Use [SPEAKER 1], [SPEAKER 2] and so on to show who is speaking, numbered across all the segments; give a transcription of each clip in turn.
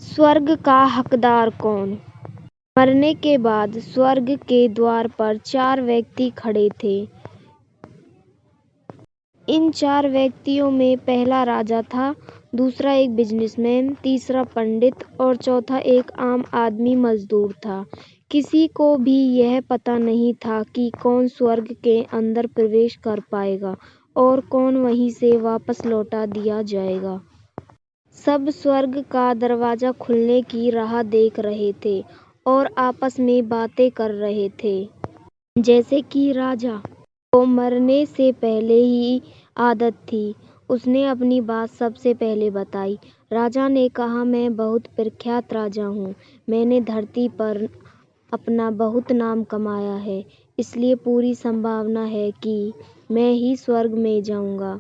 [SPEAKER 1] स्वर्ग का हकदार कौन? मरने के बाद स्वर्ग के द्वार पर 4 व्यक्ति खड़े थे। इन 4 व्यक्तियों में पहला राजा था, दूसरा एक बिजनेसमैन, तीसरा पंडित और चौथा एक आम आदमी मजदूर था। किसी को भी यह पता नहीं था कि कौन स्वर्ग के अंदर प्रवेश कर पाएगा और कौन वहीं से वापस लौटा दिया जाएगा। सब स्वर्ग का दरवाजा खुलने की राह देख रहे थे और आपस में बातें कर रहे थे। जैसे कि राजा को मरने से पहले ही आदत थी, उसने अपनी बात सबसे पहले बताई। राजा ने कहा, मैं बहुत प्रख्यात राजा हूँ। मैंने धरती पर अपना बहुत नाम कमाया है, इसलिए पूरी संभावना है कि मैं ही स्वर्ग में जाऊंगा।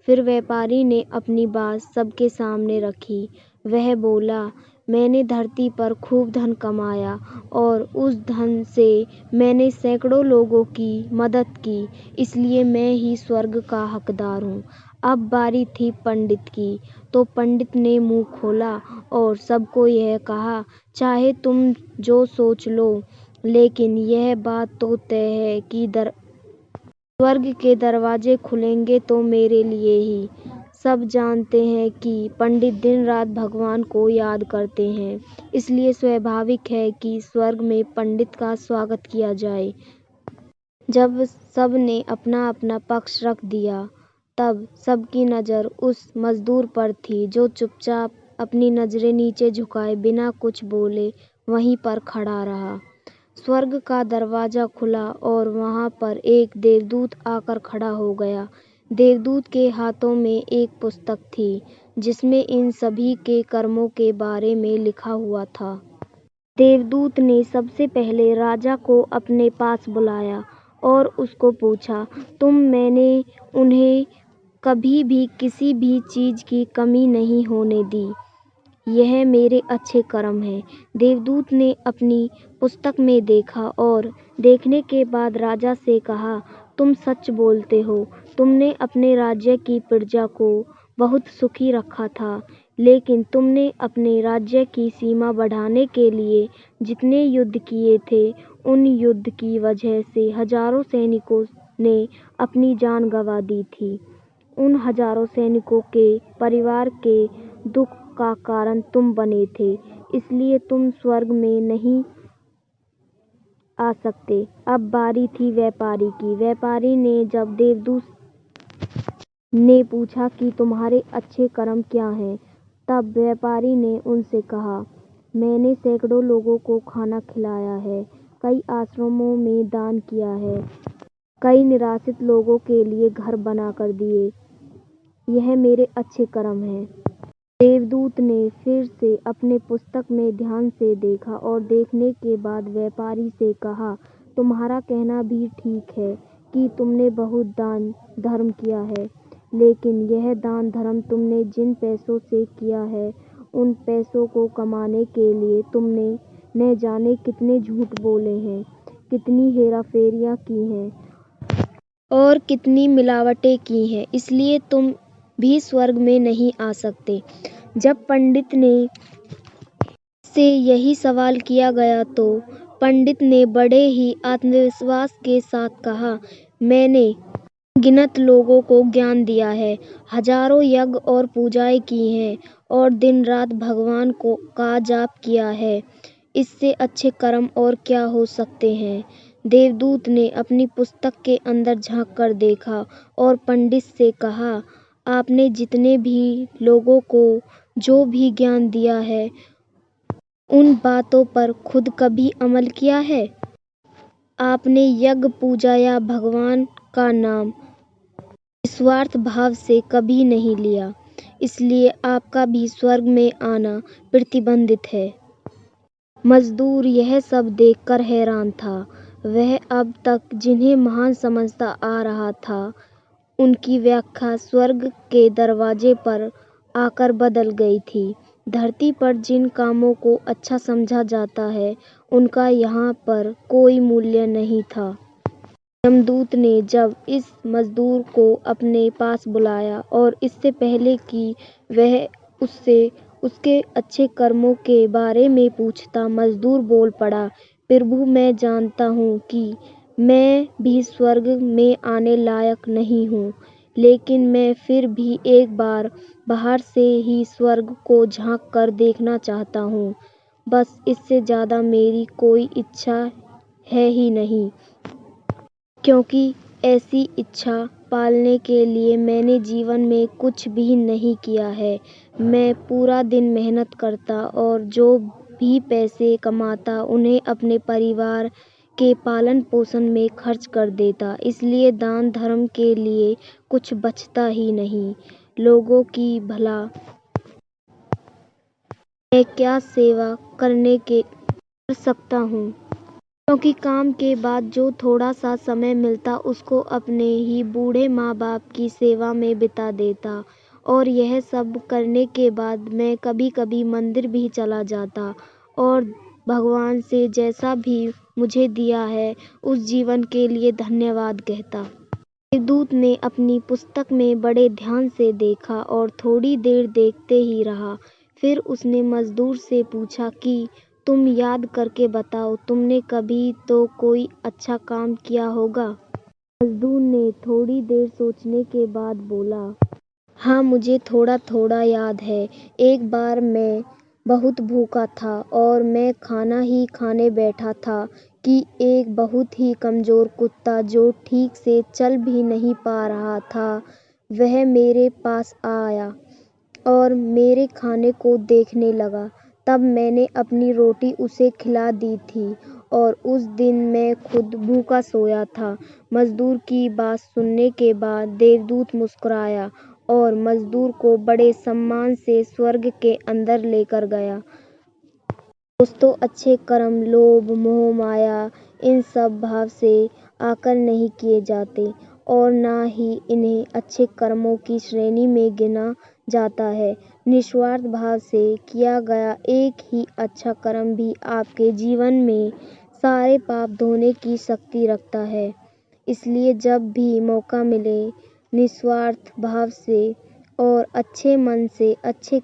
[SPEAKER 1] फिर व्यापारी ने अपनी बात सबके सामने रखी। वह बोला, मैंने धरती पर खूब धन कमाया और उस धन से मैंने सैकड़ों लोगों की मदद की, इसलिए मैं ही स्वर्ग का हकदार हूँ। अब बारी थी पंडित की, तो पंडित ने मुंह खोला और सबको यह कहा, चाहे तुम जो सोच लो, लेकिन यह बात तो तय है कि स्वर्ग के दरवाजे खुलेंगे तो मेरे लिए ही। सब जानते हैं कि पंडित दिन रात भगवान को याद करते हैं, इसलिए स्वाभाविक है कि स्वर्ग में पंडित का स्वागत किया जाए। जब सब ने अपना अपना पक्ष रख दिया, तब सबकी नज़र उस मजदूर पर थी जो चुपचाप अपनी नज़रें नीचे झुकाए बिना कुछ बोले वहीं पर खड़ा रहा। स्वर्ग का दरवाजा खुला और वहां पर एक देवदूत आकर खड़ा हो गया। देवदूत के हाथों में एक पुस्तक थी जिसमें इन सभी के कर्मों के बारे में लिखा हुआ था। देवदूत ने सबसे पहले राजा को अपने पास बुलाया और उसको पूछा, मैंने उन्हें कभी भी किसी भी चीज की कमी नहीं होने दी। यह मेरे अच्छे कर्म हैं। देवदूत ने अपनी पुस्तक में देखा और देखने के बाद राजा से कहा, तुम सच बोलते हो। तुमने अपने राज्य की प्रजा को बहुत सुखी रखा था, लेकिन तुमने अपने राज्य की सीमा बढ़ाने के लिए जितने युद्ध किए थे, उन युद्ध की वजह से हजारों सैनिकों ने अपनी जान गंवा दी थी। उन हजारों सैनिकों के परिवार के दुख का कारण तुम बने थे, इसलिए तुम स्वर्ग में नहीं आ सकते। अब बारी थी व्यापारी की। व्यापारी ने जब देवदूत ने पूछा कि तुम्हारे अच्छे कर्म क्या हैं, तब व्यापारी ने उनसे कहा, मैंने सैकड़ों लोगों को खाना खिलाया है, कई आश्रमों में दान किया है, कई निराश्रित लोगों के लिए घर बना कर दिए। यह मेरे अच्छे कर्म हैं। देवदूत ने फिर से अपने पुस्तक में ध्यान से देखा और देखने के बाद व्यापारी से कहा, तुम्हारा कहना भी ठीक है कि तुमने बहुत दान धर्म किया है, लेकिन यह दान धर्म तुमने जिन पैसों से किया है, उन पैसों को कमाने के लिए तुमने न जाने कितने झूठ बोले हैं, कितनी हेराफेरियां की हैं और कितनी मिलावटें की हैं, इसलिए तुम भी स्वर्ग में नहीं आ सकते। जब पंडित ने से यही सवाल किया गया तो पंडित ने बड़े ही आत्मविश्वास के साथ कहा, मैंने गिनत लोगों को ज्ञान दिया है, हजारों यज्ञ और पूजाएं की हैं और दिन रात भगवान का जाप किया है। इससे अच्छे कर्म और क्या हो सकते हैं। देवदूत ने अपनी पुस्तक के अंदर झांक कर देखा और पंडित से कहा, आपने जितने भी लोगों को जो भी ज्ञान दिया है, उन बातों पर खुद कभी अमल किया है? आपने यज्ञ पूजा या भगवान का नाम निस्वार्थ भाव से कभी नहीं लिया, इसलिए आपका भी स्वर्ग में आना प्रतिबंधित है। मजदूर यह सब देखकर हैरान था। वह अब तक जिन्हें महान समझता आ रहा था, उनकी व्याख्या स्वर्ग के दरवाजे पर आकर बदल गई थी। धरती पर जिन कामों को अच्छा समझा जाता है, उनका यहाँ पर कोई मूल्य नहीं था। यमदूत ने जब इस मजदूर को अपने पास बुलाया और इससे पहले कि वह उससे उसके अच्छे कर्मों के बारे में पूछता मजदूर बोल पड़ा, प्रभु मैं जानता हूँ कि मैं भी स्वर्ग में आने लायक नहीं हूँ, लेकिन मैं फिर भी एक बार बाहर से ही स्वर्ग को झांक कर देखना चाहता हूँ। बस इससे ज़्यादा मेरी कोई इच्छा है ही नहीं, क्योंकि ऐसी इच्छा पालने के लिए मैंने जीवन में कुछ भी नहीं किया है। मैं पूरा दिन मेहनत करता और जो भी पैसे कमाता उन्हें अपने परिवार के पालन पोषण में खर्च कर देता, इसलिए दान धर्म के लिए कुछ बचता ही नहीं। लोगों की भला मैं क्या सेवा कर सकता हूँ, क्योंकि काम के बाद जो थोड़ा सा समय मिलता उसको अपने ही बूढ़े माँ बाप की सेवा में बिता देता। और यह सब करने के बाद मैं कभी कभी मंदिर भी चला जाता और भगवान से जैसा भी मुझे दिया है उस जीवन के लिए धन्यवाद कहता। देवदूत ने अपनी पुस्तक में बड़े ध्यान से देखा और थोड़ी देर देखते ही रहा। फिर उसने मजदूर से पूछा कि तुम याद करके बताओ, तुमने कभी तो कोई अच्छा काम किया होगा। मजदूर ने थोड़ी देर सोचने के बाद बोला, हाँ मुझे थोड़ा थोड़ा याद है। एक बार मैं बहुत भूखा था और मैं खाना ही खाने बैठा था कि एक बहुत ही कमज़ोर कुत्ता जो ठीक से चल भी नहीं पा रहा था वह मेरे पास आया और मेरे खाने को देखने लगा। तब मैंने अपनी रोटी उसे खिला दी थी और उस दिन मैं खुद भूखा सोया था। मजदूर की बात सुनने के बाद देवदूत मुस्कुराया और मजदूर को बड़े सम्मान से स्वर्ग के अंदर लेकर गया। दोस्तों, अच्छे कर्म लोभ मोह माया इन सब भाव से आकर नहीं किए जाते और ना ही इन्हें अच्छे कर्मों की श्रेणी में गिना जाता है। निस्वार्थ भाव से किया गया एक ही अच्छा कर्म भी आपके जीवन में सारे पाप धोने की शक्ति रखता है। इसलिए जब भी मौका मिले निस्वार्थ भाव से और अच्छे मन से अच्छे